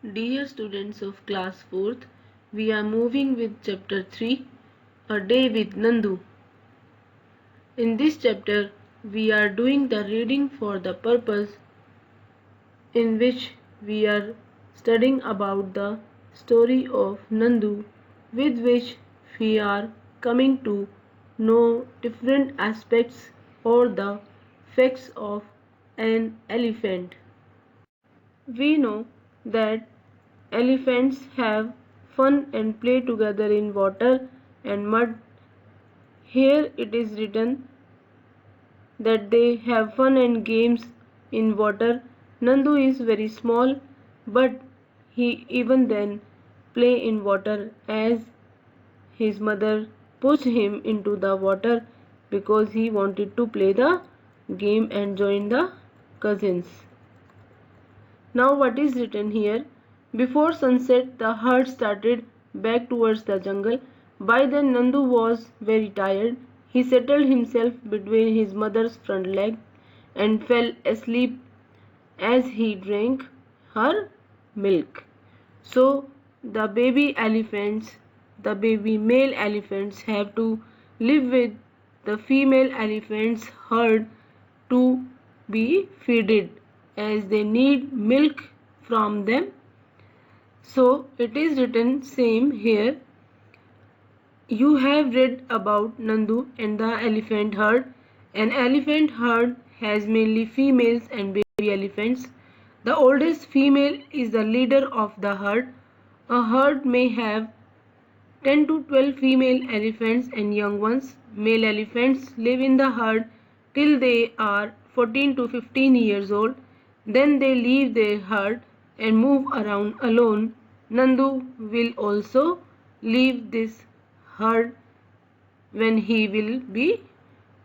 Dear students of class 4th, we are moving with chapter 3, A Day with Nandu. In this chapter, we are doing the reading for the purpose in which we are studying about the story of Nandu, with which we are coming to know different aspects or the facts of an elephant. We know that elephants have fun and play together in water and mud. Here it is written that they have fun and games in water. Nandu is very small, but he even then play in water as his mother pushed him into the water because he wanted to play the game and join the cousins. Now what is written here? Before sunset the herd started back towards the jungle. By then Nandu was very tired. He settled himself between his mother's front leg and fell asleep as he drank her milk. So the baby male elephants have to live with the female elephants herd to be feeded as they need milk from them. So it is written same here. You have read about Nandu and the elephant herd. An elephant herd has mainly females and baby elephants. The oldest female is the leader of the herd. A herd may have 10 to 12 female elephants and young ones. Male elephants live in the herd till they are 14 to 15 years old. Then they leave their herd and move around alone. Nandu will also leave this herd when he will be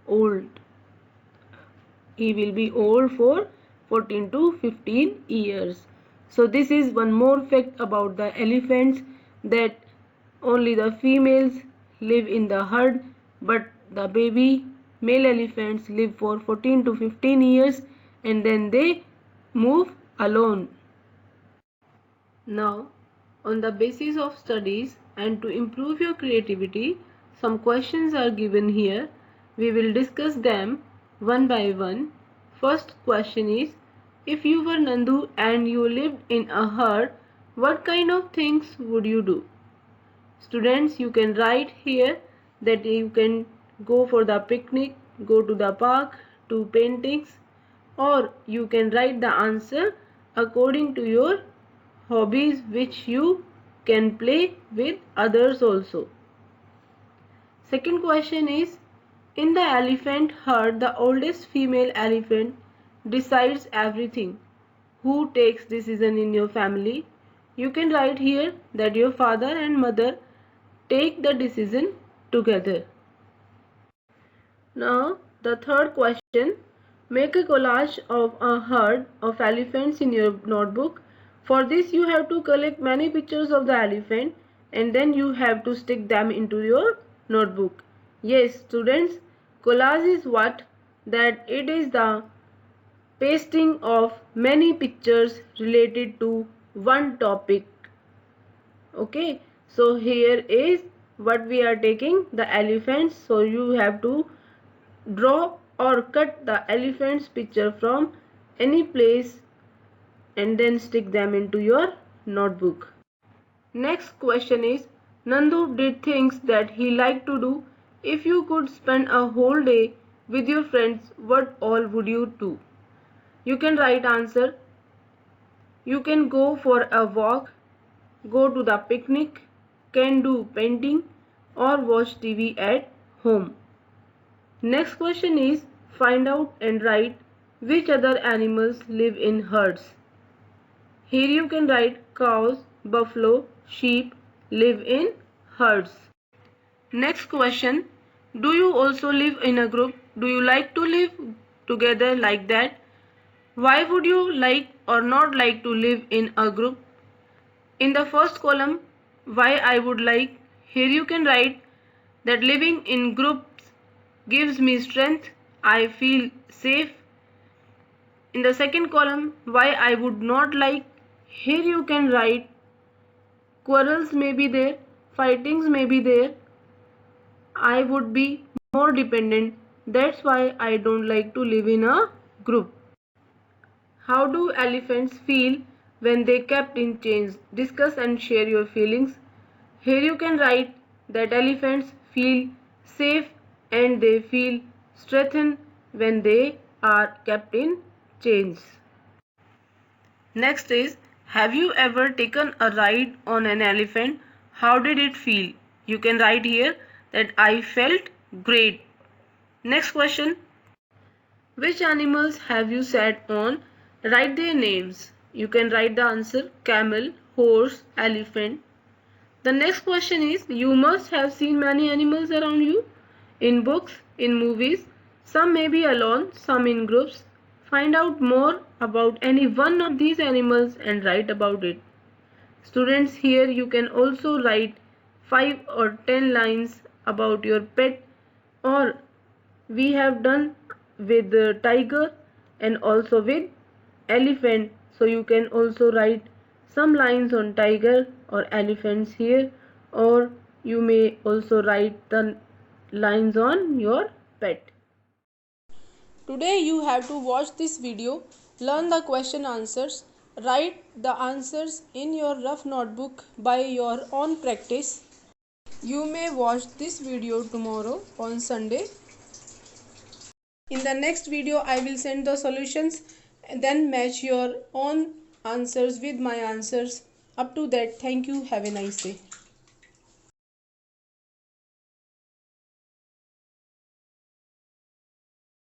old. He will be old for 14 to 15 years. So this is one more fact about the elephants, that only the females live in the herd, but the baby male elephants live for 14 to 15 years and then they move alone. Now, on the basis of studies and to improve your creativity, some questions are given here. We will discuss them one by one. First question is, if you were Nandu and you lived in a herd, what kind of things would you do? Students, you can write here that you can go for the picnic, go to the park, do paintings, or you can write the answer according to your hobbies which you can play with others also. Second question is, in the elephant herd, the oldest female elephant decides everything. Who takes decision in your family? You can write here that your father and mother take the decision together. Now the third question, make a collage of a herd of elephants in your notebook. For this you have to collect many pictures of the elephant and then you have to stick them into your notebook. Yes students, collage is what? That it is the pasting of many pictures related to one topic. Okay, so here is what we are taking, the elephants. So you have to draw or cut the elephant's picture from any place and then stick them into your notebook. Next question is, Nandu did things that he liked to do. If you could spend a whole day with your friends, what all would you do? You can write answer. You can go for a walk, go to the picnic, can do painting or watch TV at home. Next question is, find out and write which other animals live in herds. Here you can write cows, buffalo, sheep live in herds. Next question, do you also live in a group? Do you like to live together like that? Why would you like or not like to live in a group? In the first column, why I would like, here you can write that living in groups gives me strength, I feel safe. In the second column, why I would not like, Here you can write quarrels may be there, fightings may be there. I would be more dependent. That's why I don't like to live in a group. How do elephants feel when they kept in chains? Discuss and share your feelings. Here you can write that elephants feel safe and they feel strengthened when they are kept in chains. Next is, have you ever taken a ride on an elephant? How did it feel? You can write here that I felt great. Next question, which animals have you sat on? Write their names. You can write the answer camel, horse, elephant. The next question is, you must have seen many animals around you in books, in movies. Some may be alone, some in groups. Find out more about any one of these animals and write about it. Students, here you can also write 5 or 10 lines about your pet, or we have done with the tiger and also with elephant, so you can also write some lines on tiger or elephants here, or you may also write the lines on your pet. Today you have to watch this video, learn the question answers, write the answers in your rough notebook by your own practice. You may watch this video tomorrow on Sunday. In the next video I will send the solutions and then match your own answers with my answers. Up to that, thank you, have a nice day.